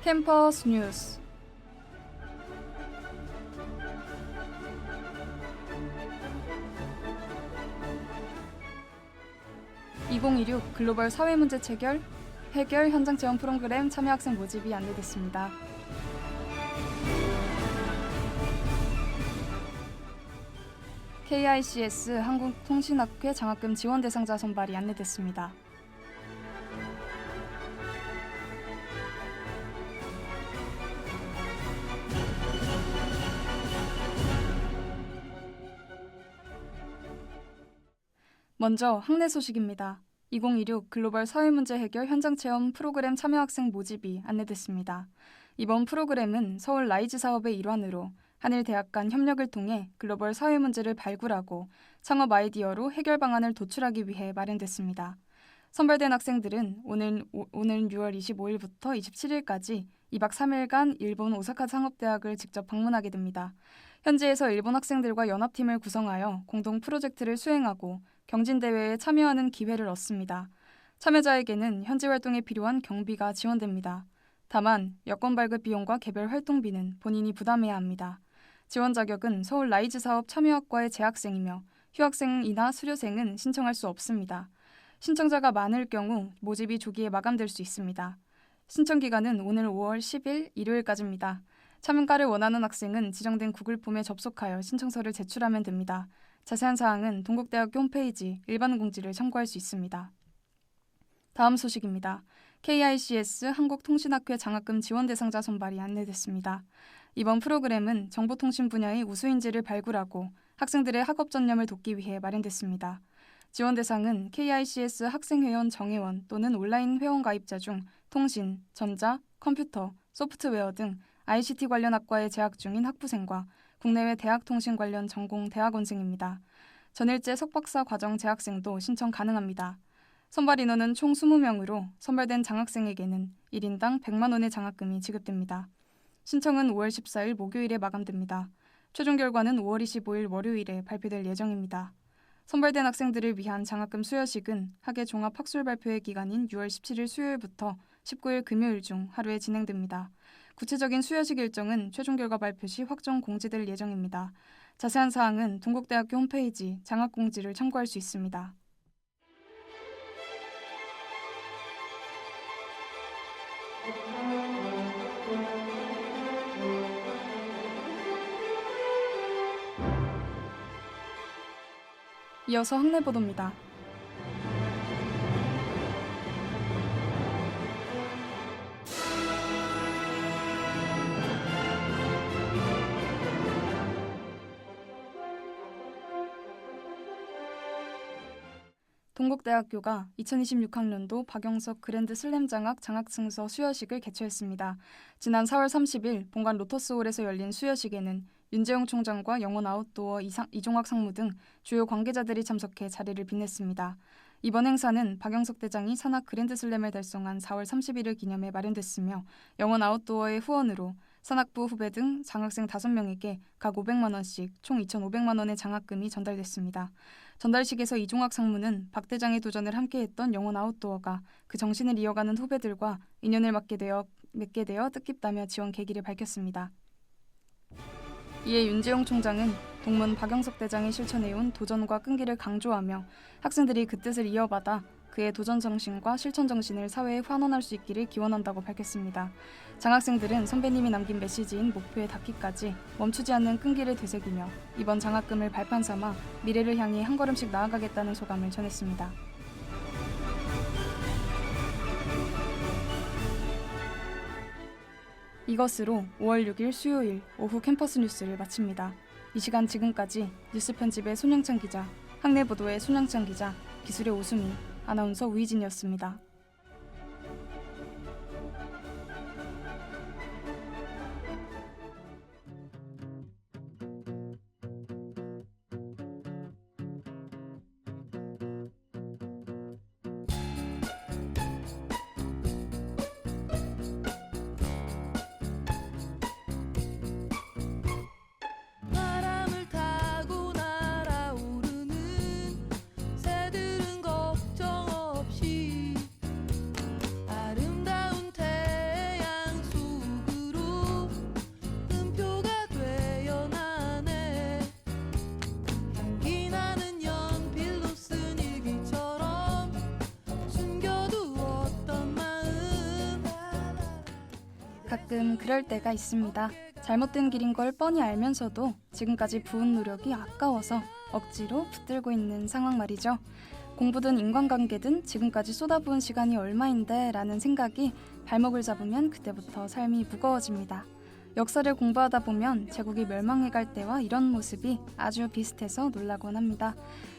캠퍼스 뉴스. (2016) 글로벌 사회문제 해결 현장 체험 프로그램 참여 학생 모집이 안내됐습니다. KICS 한국통신학회 장학금 지원 대상자 선발이 안내됐습니다. 먼저 학내 소식입니다. 2016 글로벌 사회문제 해결 현장 체험 프로그램 참여 학생 모집이 안내됐습니다. 이번 프로그램은 서울 라이즈 사업의 일환으로 한일 대학 간 협력을 통해 글로벌 사회 문제를 발굴하고 창업 아이디어로 해결 방안을 도출하기 위해 마련됐습니다. 선발된 학생들은 오늘 6월 25일부터 27일까지 2박 3일간 일본 오사카 상업대학을 직접 방문하게 됩니다. 현지에서 일본 학생들과 연합팀을 구성하여 공동 프로젝트를 수행하고 경진대회에 참여하는 기회를 얻습니다. 참여자에게는 현지 활동에 필요한 경비가 지원됩니다. 다만 여권 발급 비용과 개별 활동비는 본인이 부담해야 합니다. 지원 자격은 서울 라이즈 사업 참여학과의 재학생이며 휴학생이나 수료생은 신청할 수 없습니다. 신청자가 많을 경우 모집이 조기에 마감될 수 있습니다. 신청 기간은 오늘 5월 10일 일요일까지입니다. 참가를 원하는 학생은 지정된 구글 폼에 접속하여 신청서를 제출하면 됩니다. 자세한 사항은 동국대학교 홈페이지 일반 공지를 참고할 수 있습니다. 다음 소식입니다. KICS 한국통신학회 장학금 지원 대상자 선발이 안내됐습니다. 이번 프로그램은 정보통신 분야의 우수인재를 발굴하고 학생들의 학업 전념을 돕기 위해 마련됐습니다. 지원 대상은 KICS 학생회원 정회원 또는 온라인 회원 가입자 중 통신, 전자, 컴퓨터, 소프트웨어 등 ICT 관련 학과에 재학 중인 학부생과 국내외 대학 통신 관련 전공 대학원생입니다. 전일제 석박사 과정 재학생도 신청 가능합니다. 선발 인원은 총 20명으로 선발된 장학생에게는 1인당 100만 원의 장학금이 지급됩니다. 신청은 5월 14일 목요일에 마감됩니다. 최종 결과는 5월 25일 월요일에 발표될 예정입니다. 선발된 학생들을 위한 장학금 수여식은 학예 종합 학술 발표회 기간인 6월 17일 수요일부터 19일 금요일 중 하루에 진행됩니다. 구체적인 수여식 일정은 최종 결과 발표 시 확정 공지될 예정입니다. 자세한 사항은 동국대학교 홈페이지 장학공지를 참고할 수 있습니다. 이어서 학내 보도입니다. 동국대학교가 2026학년도 박영석 그랜드 슬램 장학증서 수여식을 개최했습니다. 지난 4월 30일 본관 로터스홀에서 열린 수여식에는 윤재용 총장과 영원 아웃도어 이종학 상무 등 주요 관계자들이 참석해 자리를 빛냈습니다. 이번 행사는 박영석 대장이 산학 그랜드슬램을 달성한 4월 31일 기념해 마련됐으며 영원 아웃도어의 후원으로 산학부 후배 등 장학생 5명에게 각 500만 원씩 총 2,500만 원의 장학금이 전달됐습니다. 전달식에서 이종학 상무는 박 대장의 도전을 함께했던 영원 아웃도어가 그 정신을 이어가는 후배들과 인연을 맺게 되어 뜻깊다며 지원 계기를 밝혔습니다. 이에 윤재용 총장은 동문 박영석 대장이 실천해온 도전과 끈기를 강조하며 학생들이 그 뜻을 이어받아 그의 도전 정신과 실천 정신을 사회에 환원할 수 있기를 기원한다고 밝혔습니다. 장학생들은 선배님이 남긴 메시지인 목표에 닿기까지 멈추지 않는 끈기를 되새기며 이번 장학금을 발판 삼아 미래를 향해 한 걸음씩 나아가겠다는 소감을 전했습니다. 이것으로 5월 6일 수요일 오후 캠퍼스 뉴스를 마칩니다. 이 시간 지금까지 뉴스 편집의 손영찬 기자, 학내 보도의 손영찬 기자, 기술의 오수미, 아나운서 우희진이었습니다. 바람을 타고 날아오르는 새들은 걱정 없이 가끔 그럴 때가 있습니다. 잘못된 길인 걸 뻔히 알면서도 지금까지 부은 노력이 아까워서 억지로 붙들고 있는 상황 말이죠. 공부든 인간관계든 지금까지 쏟아부은 시간이 얼마인데 라는 생각이 발목을 잡으면 그때부터 삶이 무거워집니다. 역사를 공부하다 보면 제국이 멸망해갈 때와 이런 모습이 아주 비슷해서 놀라곤 합니다.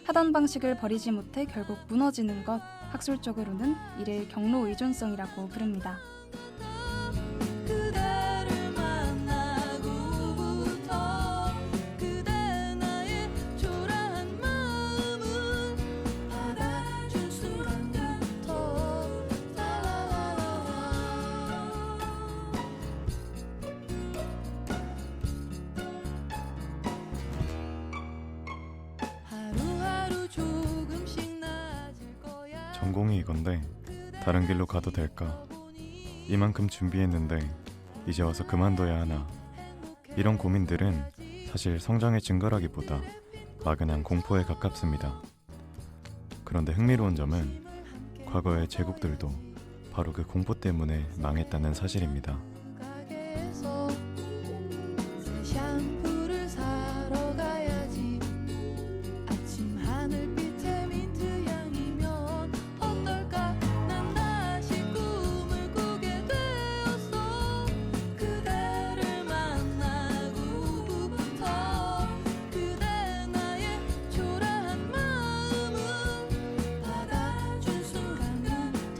하던 방식을 버리지 못해 결국 무너지는 것, 학술적으로는 이를 경로 의존성이라고 부릅니다. 그대를 만나고부터 그대 나의 초라한 마음을 받아준 순간부터 하루하루 조금씩 나아질 거야. 전공이 이건데 다른 길로 가도 될까? 이만큼 준비했는데 이제 와서 그만둬야 하나? 이런 고민들은 사실 성장의 증거라기보다 막연한 공포에 가깝습니다. 그런데 흥미로운 점은 과거의 제국들도 바로 그 공포 때문에 망했다는 사실입니다. 가게에서 새 샴푸를 사러 가야지. 아침 하늘빛에 민트 향이면 어떨까? 난 다시 꿈을 꾸게 되었어. 그대를 만나고부터 그대 나의 초라한 마음을 받아준 순간부터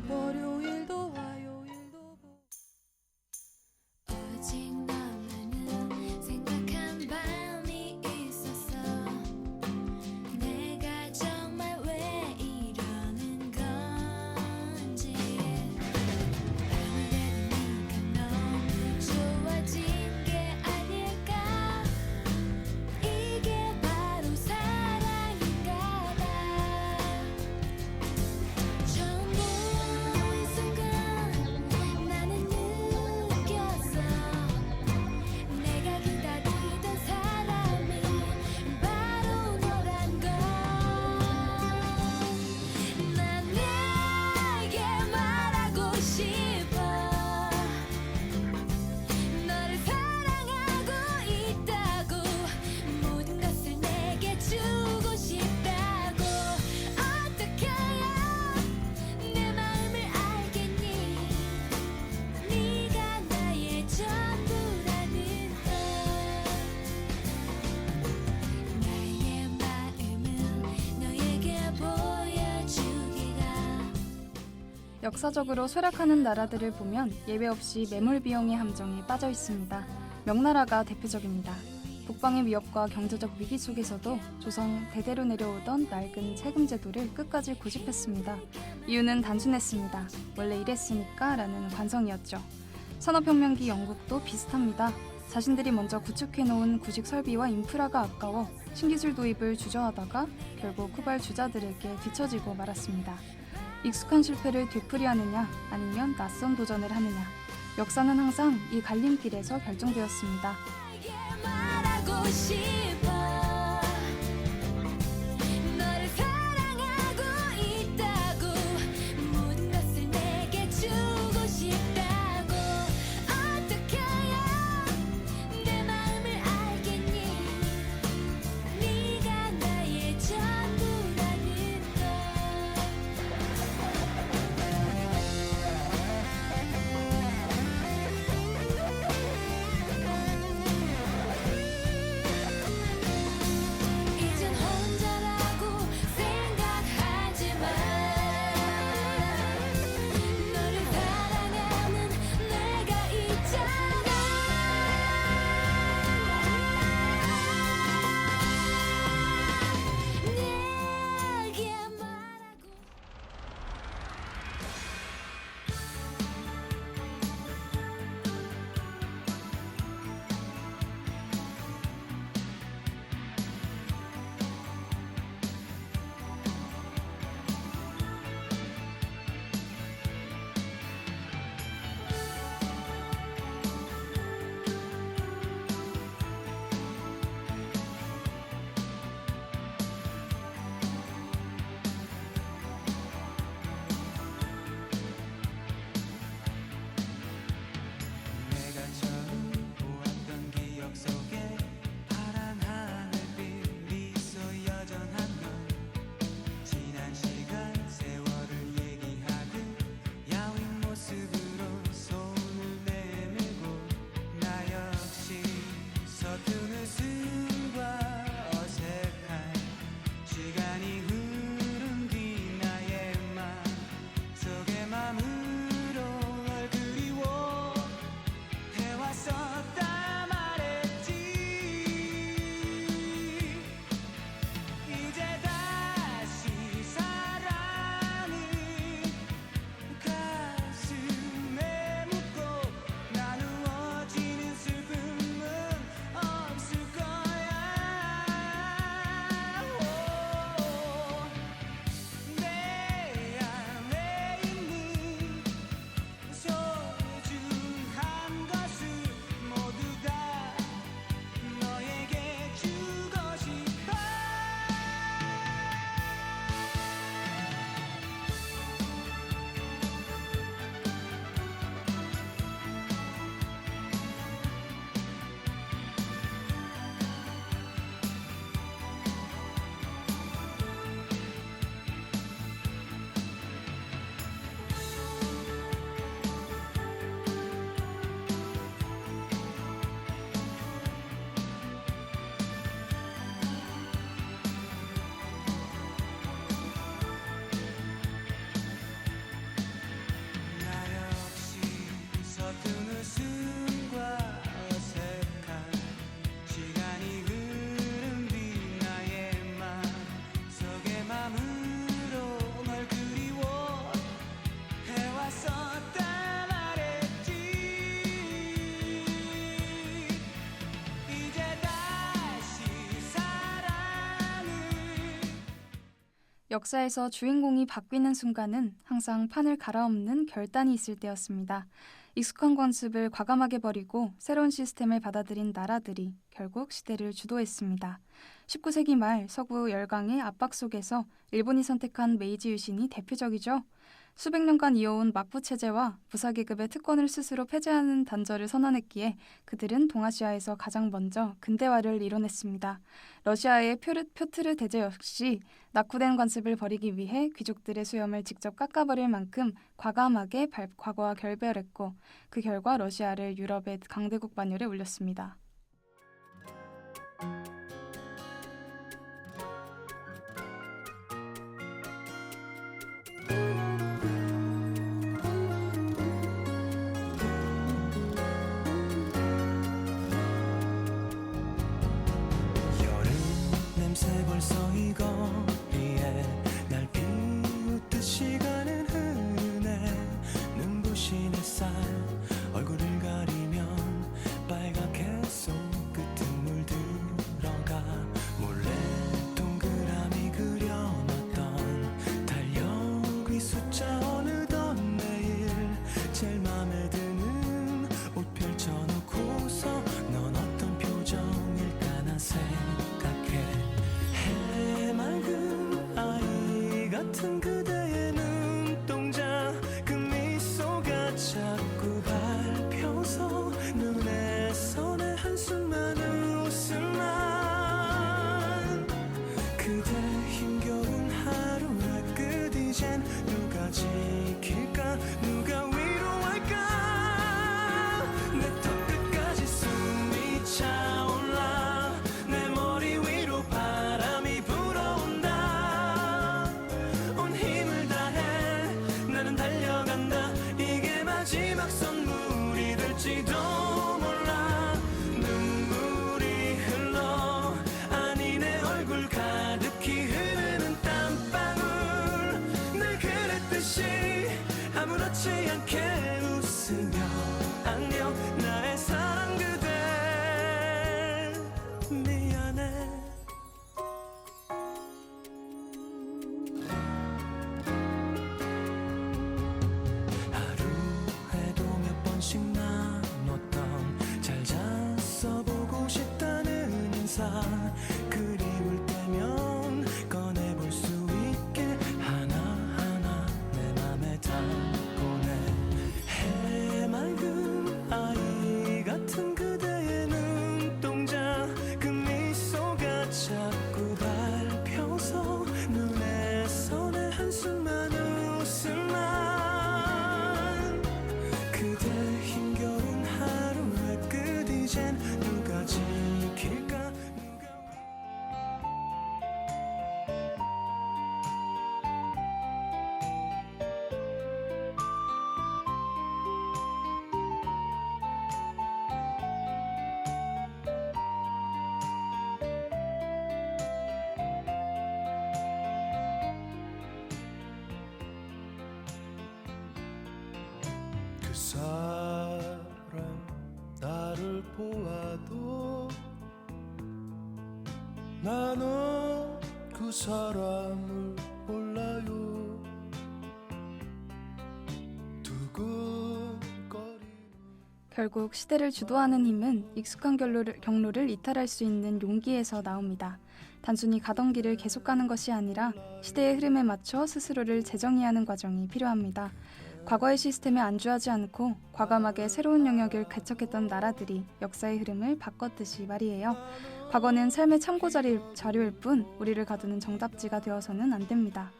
월요일도 화요일도 오직 너만을 생각한 밤이 있었어. 내가 정말 왜 이러는 건지. 아무래도 네가 너무 좋아진 게 아닐까. 이게 바로 사랑인가 봐. 처음 본 순간 나는 느꼈어. 내가 기다리던 사람이 바로 너란 걸. 난 내게 말하고 싶어. 너를 사랑하고 있다고. 모든 것을 내게 주고 싶다고. 어떻게 해야 내 마음을 알겠니? 네가 나의 전부라는 걸. 나의 마음은 너에게 보여주기가. 역사적으로 쇠락하는 나라들을 보면 예외 없이 매몰 비용의 함정에 빠져 있습니다. 명나라가 대표적입니다. 북방의 위협과 경제적 위기 속에서도 조선 대대로 내려오던 낡은 세금 제도를 끝까지 고집했습니다. 이유는 단순했습니다. 원래 이랬으니까 라는 관성이었죠. 산업혁명기 영국도 비슷합니다. 자신들이 먼저 구축해놓은 구식 설비와 인프라가 아까워 신기술 도입을 주저하다가 결국 후발주자들에게 뒤처지고 말았습니다. 익숙한 실패를 되풀이하느냐 아니면 낯선 도전을 하느냐. 역사는 항상 이 갈림길에서 결정되었습니다. 내게 말하고 싶어. 너를 사랑하고 있다고. 모든 것을 내게 주고 싶다고. 어떻게 해야 내 마음을 알겠니? 네가 나의 전부라는 걸. 역사에서 주인공이 바뀌는 순간은 항상 판을 갈아엎는 결단이 있을 때였습니다. 익숙한 관습을 과감하게 버리고 새로운 시스템을 받아들인 나라들이 결국 시대를 주도했습니다. 19세기 말 서구 열강의 압박 속에서 일본이 선택한 메이지 유신이 대표적이죠. 수백 년간 이어온 막부 체제와 부사계급의 특권을 스스로 폐지하는 단절을 선언했기에 그들은 동아시아에서 가장 먼저 근대화를 이뤄냈습니다. 러시아의 표트르 대제 역시 낙후된 관습을 버리기 위해 귀족들의 수염을 직접 깎아버릴 만큼 과감하게 과거와 결별했고 그 결과 러시아를 유럽의 강대국 반열에 올렸습니다. 여름 냄새 벌써 이 거리에 날 비웃듯이 가는 흐르네. 눈부신 햇살 얼굴을 가리면 빨갛게 손끝은 물들어가. 몰래 동그라미 그려놨던 달력 위 숫자 어느덧 내일 제일 맘에 드는 옷 펼쳐놓고서 넌 어떤 표정일까 나 생각해. 해맑은 아이 같은 그대의 눈동자 그 미소가 자꾸 밟혀서 눈에서 내 한숨만은 웃음만. 그대 힘겨운 하루의 끝 이젠 누가 지킬까 누가 위로할까. 내 턱끝까지 숨이 차올라 내 머리 위로 바람이 불어온다. 온 힘을 다해 나는 달려간다. 이게 마지막 선물이 될지도 몰라. 눈물이 흘러 아니 내 얼굴 가득히 흐르는 땀방울. 늘 그랬듯이 아무렇지 않게 웃으며 안녕 나의 사랑 그대 미안해. 하루에도 몇 번씩 나눴던 잘 잤어 보고 싶다는 인사. 그리울 때면 꺼내볼 수 있게 하나하나 내 맘에 담고네. 해맑은 아이 같은 그대의 눈동자 그 미소가 자꾸 밟혀서 눈에서 내 한숨만은 웃음만. 그대 힘겨운 하루의 끝 이젠 누가 지킬까 누가. 그 사람 나를 보아도 나는 그 사람을 몰라요. 두근거리는 결국 시대를 주도하는 힘은 익숙한 경로를 이탈할 수 있는 용기에서 나옵니다. 단순히 가던 길을 계속 가는 것이 아니라 시대의 흐름에 맞춰 스스로를 재정의하는 과정이 필요합니다. 과거의 시스템에 안주하지 않고 과감하게 새로운 영역을 개척했던 나라들이 역사의 흐름을 바꿨듯이 말이에요. 과거는 삶의 참고 자료일 뿐 우리를 가두는 정답지가 되어서는 안 됩니다.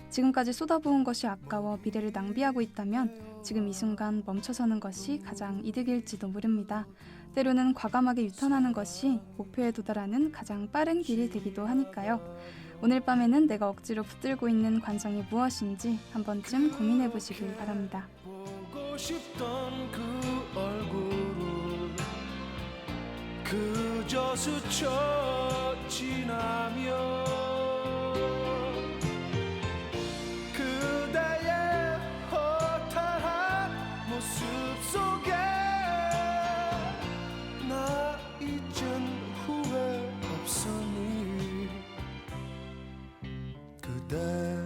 지금까지 쏟아부은 것이 아까워 미래를 낭비하고 있다면 지금 이 순간 멈춰서는 것이 가장 이득일지도 모릅니다. 때로는 과감하게 유턴하는 것이 목표에 도달하는 가장 빠른 길이 되기도 하니까요. 오늘 밤에는 내가 억지로 붙들고 있는 관성이 무엇인지 한 번쯤 고민해 보시길 바랍니다. 보고 싶던 그 얼굴을 그저 스쳐 지나며 그대의 허탈한 모습 속에 나 이젠 후회 없으니 그대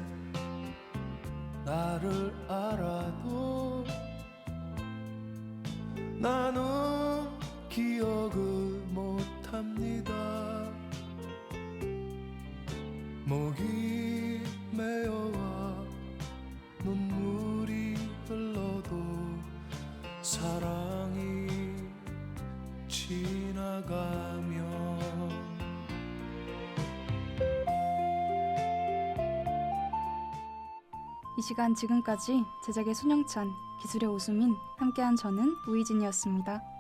흘러가며 이 시간 지금까지 제작의 손영찬, 기술의 오수민, 함께한 저는 우희진이었습니다.